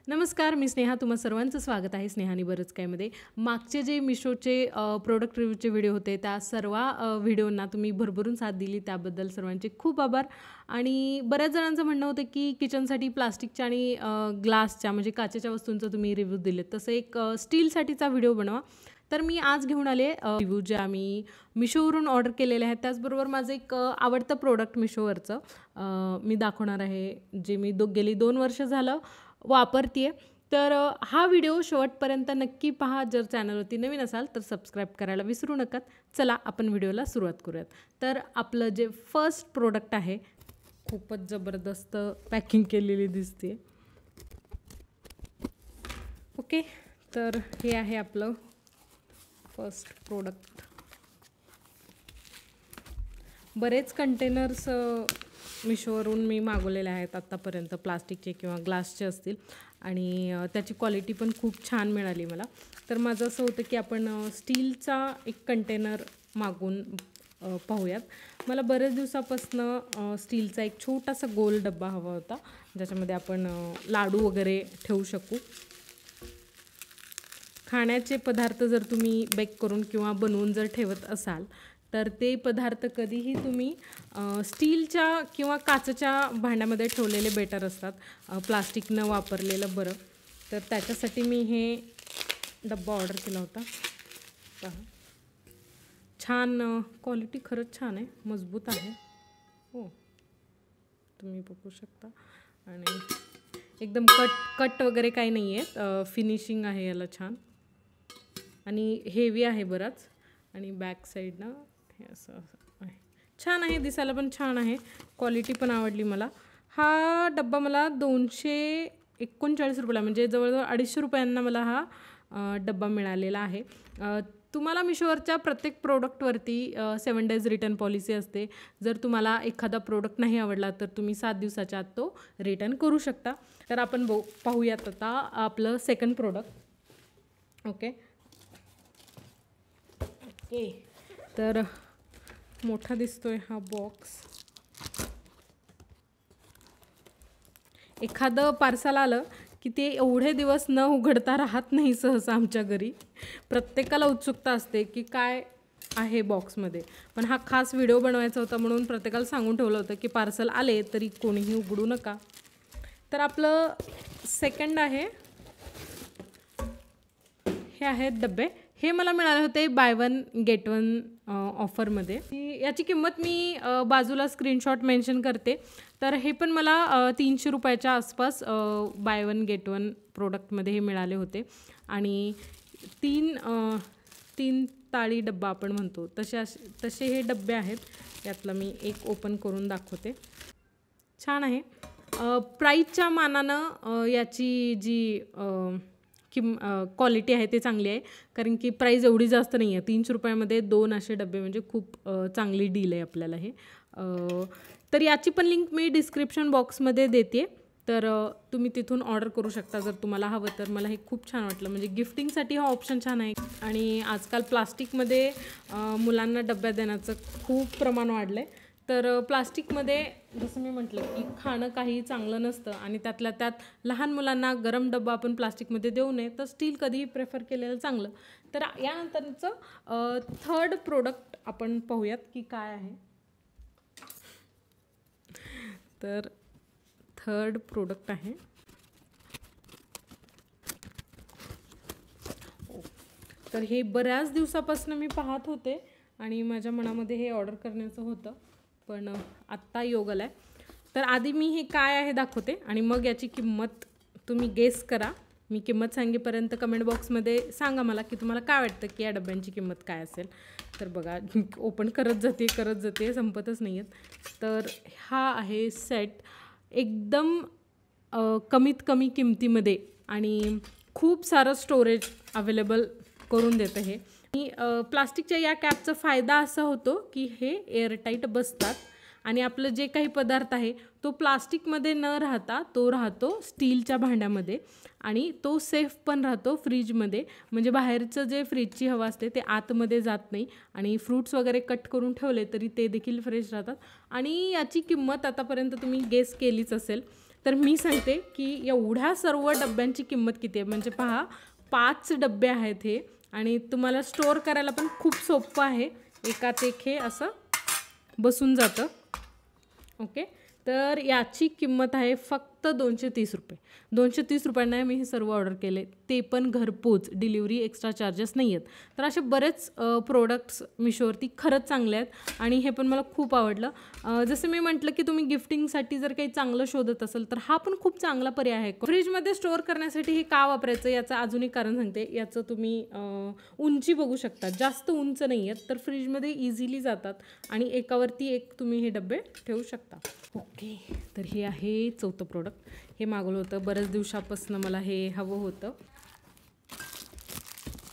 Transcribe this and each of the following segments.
नमस्कार, मी स्नेहा. तुम्हा सर्वांचं स्वागत आहे स्नेहानी बरंच कायमध्ये. मागचे जे मिशोचे प्रोडक्ट रिव्ह्यूचे व्हिडिओ होते त्या सर्व व्हिडिओंना तुम्ही भरभरून साथ दिली त्याबद्दल सर्वांचे खूप आभार. आणि बऱ्याच जणांचं म्हणणं होतं की किचनसाठी प्लास्टिकच्या आणि ग्लासच्या म्हणजे काचेच्या वस्तूंचा तुम्ही रिव्ह्यू दिलेत, तसं एक स्टीलसाठीचा व्हिडिओ बनवा. तर मी आज घेऊन आले रिव्ह्यू जे आम्ही मिशोवरून ऑर्डर केलेले आहेत. त्याचबरोबर माझं एक आवडतं प्रोडक्ट मिशोवरचं मी दाखवणार आहे, जे मी गेली 2 वर्ष झालं वापरते. तर हा व्हिडिओ शेवटपर्यंत नक्की पहा. जर चॅनलवरती नवीन असाल तर सबस्क्राईब करायला विसरू नका. चला आपण व्हिडिओला सुरुवात करूयात. तर आपलं जे फर्स्ट प्रोडक्ट आहे, खूपच जबरदस्त पॅकिंग केलेली दिसते. ओके, तर हे आहे आपलं फर्स्ट प्रोडक्ट. बरेच कंटेनर्स मिशोवरून मी मागवलेले आहेत आत्तापर्यंत, प्लास्टिकचे किंवा ग्लासचे असतील, आणि त्याची क्वालिटी पण खूप छान मिळाली मला. तर माझं असं होतं की आपण स्टीलचा एक कंटेनर मागून पाहूयात. मला बरेच दिवसापासून स्टीलचा एक छोटासा गोल डब्बा हवा होता, ज्याच्यामध्ये आपण लाडू वगैरे ठेवू शकू. खाण्याचे पदार्थ जर तुम्ही बेक करून किंवा बनवून जर ठेवत असाल तर ते पदार्थ कधीही तुम्ही स्टीलच्या किंवा काचेच्या भांड्यामध्ये ठेवलेले बेटर असतात, प्लास्टिक न वापरलेलं बरं. तर त्याच्यासाठी मी हे डब्बा ऑर्डर केला होता. पहा, छान क्वालिटी खरंच छान आहे, मजबूत आहे. हो, तुम्ही बघू शकता. आणि एकदम कट वगैरे काही नाही आहे, फिनिशिंग आहे याला छान, आणि हेवी आहे बराच. आणि बॅक साईडनं हे असं आहे, छान आहे, दिसायला पण छान आहे, क्वालिटी पण आवडली मला. हा डब्बा मला 239 रुपयाला, म्हणजे जवळजवळ 250 रुपयांना मला हा डब्बा मिळालेला आहे. तुम्हाला मिशोवरच्या प्रत्येक प्रोडक्टवरती 7 डेज रिटर्न पॉलिसी असते. जर तुम्हाला एखादा प्रोडक्ट नाही आवडला तर तुम्ही 7 दिवसाच्या आत तो रिटर्न करू शकता. तर आपण पाहूयात आता आपलं सेकंड प्रोडक्ट. ओके, तर मोठा दिसतोय हा बॉक्स. एखादं पार्सल आलं की ते एवढे दिवस न उघडता राहत नाही सहसा आमच्या घरी. प्रत्येकाला उत्सुकता असते की काय आहे बॉक्समध्ये. पण हा खास व्हिडिओ बनवायचा होता म्हणून प्रत्येकाला सांगून ठेवलं होतं की पार्सल आले तरी कोणीही उघडू नका. तर आपलं सेकंड आहे, हे आहेत डबे. हे मला मिळाले होते बाय 1 गेट 1 ऑफरमध्ये. याची किंमत मी बाजूला स्क्रीनशॉट मेन्शन करते. तर हे पण मला 300 रुपयाच्या आसपास बाय 1 गेट 1 प्रोडक्टमध्ये हे मिळाले होते. आणि 3 ताळी डब्बा आपण म्हणतो तसे हे डबे आहेत. यातला मी एक ओपन करून दाखवते. छान आहे. प्राईसच्या मानानं याची जी क्वालिटी आहे ते चांगली आहे, कारण की प्राईस एवढी जास्त नाही आहे. 300 रुपयामध्ये 2 असे डबे म्हणजे खूप चांगली डील आहे आपल्याला हे. तर याची पण लिंक मी डिस्क्रिप्शन बॉक्समध्ये देते, तर तुम्ही तिथून ऑर्डर करू शकता जर तुम्हाला हवं तर. मला हे खूप छान वाटलं, म्हणजे गिफ्टिंगसाठी हा ऑप्शन छान आहे. आणि आजकाल प्लास्टिकमध्ये मुलांना डब्यात देण्याचं खूप प्रमाण वाढलं आहे. तर प्लास्टिकमध्ये जसं मी म्हटलं की खाणं काही चांगलं नसतं, आणि त्यातल्या त्यात लहान मुलांना गरम डब्बा आपण प्लास्टिकमध्ये देऊ नये, तर स्टील कधीही प्रेफर केलेलं चांगलं. तर यानंतरचं थर्ड प्रोडक्ट आपण पाहूयात की काय आहे. तर थर्ड प्रोडक्ट आहे, तर हे बऱ्याच दिवसापासून मी पाहत होते आणि माझ्या मनामध्ये हे ऑर्डर करण्याचं होतं, पण आत्ता योग आला आहे. तर आधी मी हे काय आहे दाखवते आणि मग याची किंमत तुम्ही गेस करा. मी किंमत सांगेपर्यंत कमेंट बॉक्समध्ये सांगा मला की तुम्हाला काय वाटतं की या डब्यांची किंमत काय असेल. तर बघा, ओपन करत जाते, संपतच नाही आहेत. तर हा आहे सेट, एकदम कमीत कमी किमतीमध्ये आणि खूप सारं स्टोरेज अवेलेबल करून देतं हे. आणि प्लास्टिकच्या या कॅपचा फायदा असा होतो की हे एअरटाईट बसतात, आणि आपलं जे काही पदार्थ आहे तो प्लास्टिकमध्ये न राहता तो राहतो स्टीलच्या भांड्यामध्ये, आणि तो सेफ पण राहतो फ्रीजमध्ये. म्हणजे बाहेरचं जे फ्रीजची हवा असते ते आतमध्ये जात नाही, आणि फ्रूट्स वगैरे कट करून ठेवले तरी ते देखील फ्रेश राहतात. आणि याची किंमत आतापर्यंत तुम्ही गेस केलीच असेल. तर मी सांगते की एवढ्या सर्व डब्यांची किंमत किती आहे. म्हणजे पहा 5 डबे आहेत हे आणि तुम्हाला स्टोअर करायला पण खूप सोपं आहे. एकात एक हे असं बसून जातं. ओके, तर याची किंमत आहे फक्त 230 रुपये. 230 रुपयांना मी हे सर्व ऑर्डर केले, ते पण घरपोच. डिलिव्हरी एक्स्ट्रा चार्जेस नाही आहेत. तर असे बरेच प्रोडक्ट्स मिशोवरती खरंच चांगले आहेत आणि हे पण मला खूप आवडलं. जसं मी म्हटलं की तुम्ही गिफ्टिंगसाठी जर काही चांगलं शोधत असेल तर हा पण खूप चांगला पर्याय आहे. फ्रीजमध्ये स्टोअर करण्यासाठी हे का वापरायचं याचं अजून एक कारण सांगते. याचं तुम्ही उंची बघू शकता, जास्त उंच नाही आहेत, तर फ्रीजमध्ये इझिली जातात आणि एकावरती एक तुम्ही हे डबे ठेवू शकता. ओके, तर हे आहे 4थं प्रोडक्ट. हे मागवलं होतं, बऱ्याच दिवसापासून मला हे हवं होतं.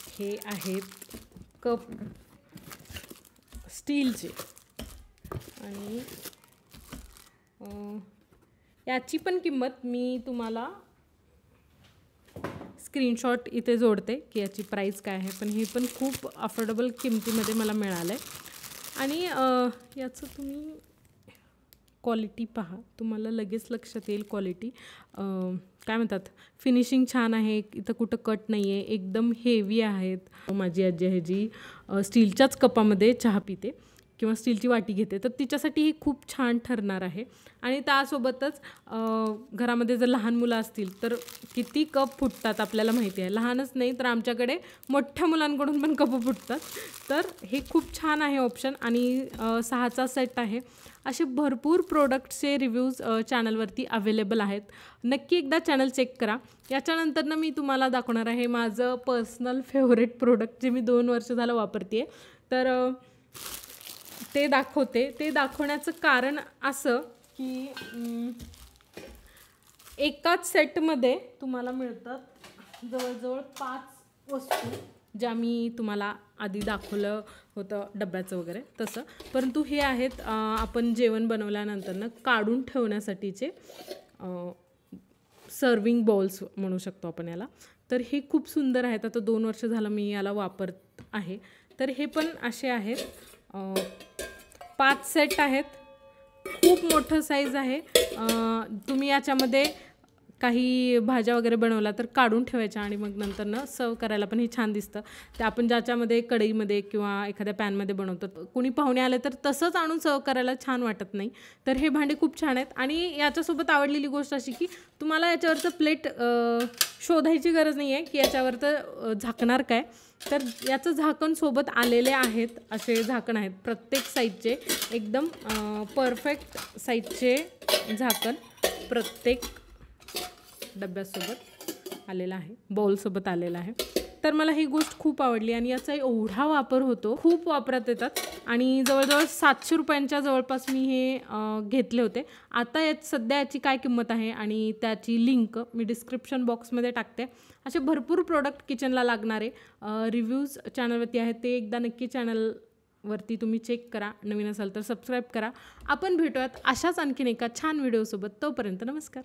हे आहेत कप स्टीलचे आणि याची पण किंमत मी तुम्हाला स्क्रीनशॉट इथे जोडते की याची प्राईस काय आहे. पण हे पण खूप अफोर्डेबल किमतीमध्ये मला मिळालं आहे आणि याचं तुम्ही क्वालिटी पहा, तुम्हाला लगेच लक्षात येईल. क्वालिटी काय म्हणतात, फिनिशिंग छान आहे, इथं कुठं कट नाही आहे, एकदम हेवी आहेत. माझी आजी आहे जी स्टीलच्याच कपामध्ये चहा पिते किंवा स्टीलची वाटी घेते, तर तिच्यासाठी ही खूप छान ठरणार आहे. आणि त्यासोबतच घरामध्ये जर लहान मुलं असतील तर किती कप फुटतात आपल्याला माहिती आहे. लहानच नाही तर आमच्याकडे मोठ्या मुलांकडून पण कप फुटतात. तर हे खूप छान आहे ऑप्शन आणि 6चा सेट आहे. असे भरपूर प्रोडक्ट्सचे रिव्ह्यूज चॅनलवरती अवेलेबल आहेत. नक्की एकदा चॅनल चेक करा. याच्यानंतरनं मी तुम्हाला दाखवणार आहे माझं पर्सनल फेवरेट प्रोडक्ट जे मी 2 वर्ष झालं वापरते आहे. तर ते दाखवते. ते दाखवण्याचं कारण असं की एकाच सेटमध्ये तुम्हाला मिळतात जवळजवळ 5 वस्तू, ज्या मी तुम्हाला आधी दाखवलं होतं डब्याचं वगैरे तसं. परंतु हे आहेत आपण जेवण बनवल्यानंतरनं काढून ठेवण्यासाठीचे सर्विंग बॉल्स म्हणू शकतो आपण याला. तर हे खूप सुंदर आहेत. आता 2 वर्ष झालं मी याला वापरत आहे. तर हे पण असे आहेत. 5 सेट आहेत. खूप मोठं साईज आहे. तुम्ही याच्यामध्ये काही भाज्या वगैरे बनवला तर काढून ठेवायच्या आणि मग नंतरनं सर्व करायला पण हे छान दिसतं. ते आपण ज्याच्यामध्ये कढईमध्ये किंवा एखाद्या पॅनमध्ये बनवतो, कोणी पाहुणे आले तर तसंच आणून सर्व करायला छान वाटत नाही. तर हे भांडे खूप छान आहेत. आणि याच्यासोबत आवडलेली गोष्ट अशी की तुम्हाला याच्यावरचं प्लेट शोधायची गरज नाही आहे की याच्यावरचं झाकणार काय. तर याचं झाकण सोबत आलेले आहेत. असे झाकण आहेत प्रत्येक साईजचे, एकदम परफेक्ट साईजचे झाकण प्रत्येक डब्यासोबत आलेला आहे, बाउलसोबत आलेला आहे. तर मला ही गोष्ट खूप आवडली आणि याचा एवढा वापर होतो, खूप वापरात येतात. आणि जवळजवळ 700 रुपयांच्या जवळपास मी हे घेतले होते. आता यात सध्या याची काय किंमत आहे आणि त्याची लिंक मी डिस्क्रिप्शन बॉक्समध्ये टाकते. असे भरपूर प्रोडक्ट किचनला लागणारे रिव्ह्यूज चॅनलवरती आहेत, ते एकदा नक्की चॅनलवरती तुम्ही चेक करा. नवीन असाल तर सबस्क्राईब करा. आपण भेटूयात अशाच आणखीन एका छान व्हिडिओसोबत. तोपर्यंत नमस्कार.